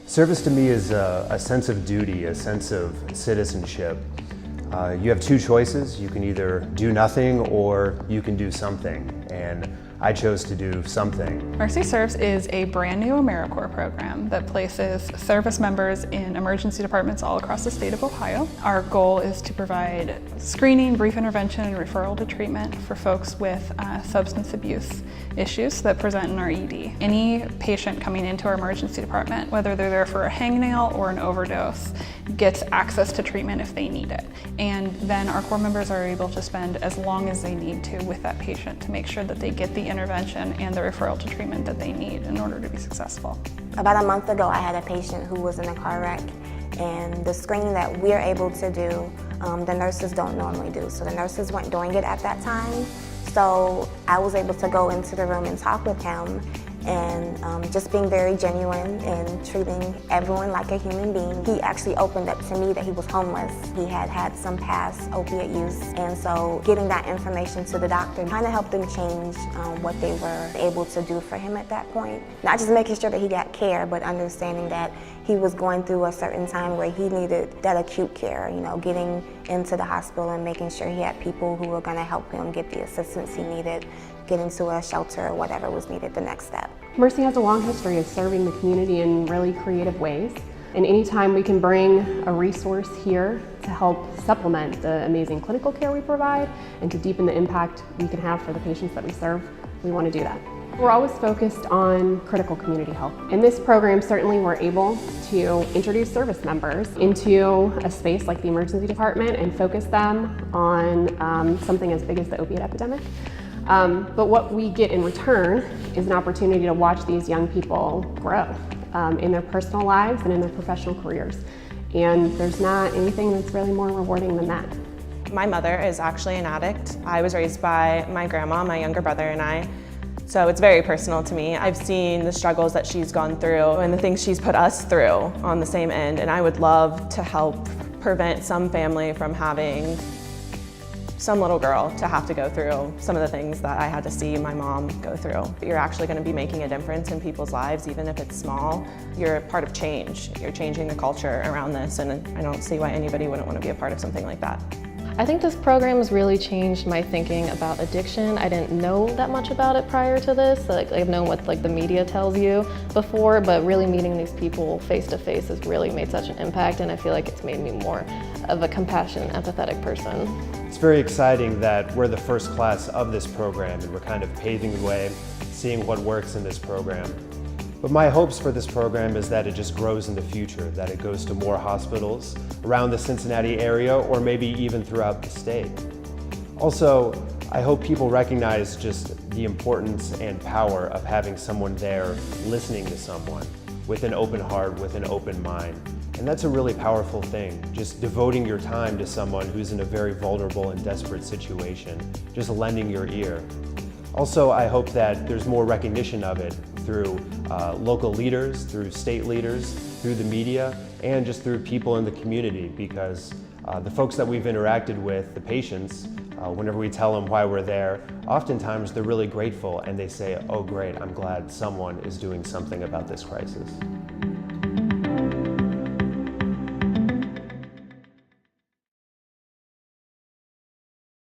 Service to me is a sense of duty, a sense of citizenship. You have two choices. You can either do nothing or you can do something. And I chose to do something. Mercy Serves is a brand new AmeriCorps program that places service members in emergency departments all across the state of Ohio. Our goal is to provide screening, brief intervention, and referral to treatment for folks with substance abuse issues that present in our ED. Any patient coming into our emergency department, whether they're there for a hangnail or an overdose, gets access to treatment if they need it. And then our Corps members are able to spend as long as they need to with that patient to make sure that they get the intervention and the referral to treatment that they need in order to be successful. About a month ago, I had a patient who was in a car wreck, and the screening that we're able to do, the nurses don't normally do. So the nurses weren't doing it at that time. So I was able to go into the room and talk with him, and just being very genuine and treating everyone like a human being. He actually opened up to me that he was homeless. He had had some past opiate use, and so getting that information to the doctor kind of helped them change what they were able to do for him at that point. Not just making sure that he got care, but understanding that he was going through a certain time where he needed that acute care, you know, getting into the hospital and making sure he had people who were going to help him get the assistance he needed, get into a shelter or whatever was needed the next step. Mercy has a long history of serving the community in really creative ways. And anytime we can bring a resource here to help supplement the amazing clinical care we provide and to deepen the impact we can have for the patients that we serve, we want to do that. We're always focused on critical community health. In this program, certainly we're able to introduce service members into a space like the emergency department and focus them on something as big as the opiate epidemic. But what we get in return is an opportunity to watch these young people grow in their personal lives and in their professional careers. And there's not anything that's really more rewarding than that. My mother is actually an addict. I was raised by my grandma, my younger brother, and I. So it's very personal to me. I've seen the struggles that she's gone through and the things she's put us through on the same end, and I would love to help prevent some family from having some little girl to have to go through some of the things that I had to see my mom go through. You're actually going to be making a difference in people's lives, even if it's small. You're a part of change. You're changing the culture around this, and I don't see why anybody wouldn't want to be a part of something like that. I think this program has really changed my thinking about addiction. I didn't know that much about it prior to this. I've known what the media tells you before, but really meeting these people face to face has really made such an impact, and I feel like it's made me more of a compassionate, empathetic person. It's very exciting that we're the first class of this program and we're kind of paving the way, seeing what works in this program. But my hopes for this program is that it just grows in the future, that it goes to more hospitals around the Cincinnati area or maybe even throughout the state. Also, I hope people recognize just the importance and power of having someone there listening to someone with an open heart, with an open mind. And that's a really powerful thing, just devoting your time to someone who's in a very vulnerable and desperate situation, just lending your ear. Also, I hope that there's more recognition of it through local leaders, through state leaders, through the media, and just through people in the community, because the folks that we've interacted with, the patients, whenever we tell them why we're there, oftentimes they're really grateful and they say, "Oh great, I'm glad someone is doing something about this crisis."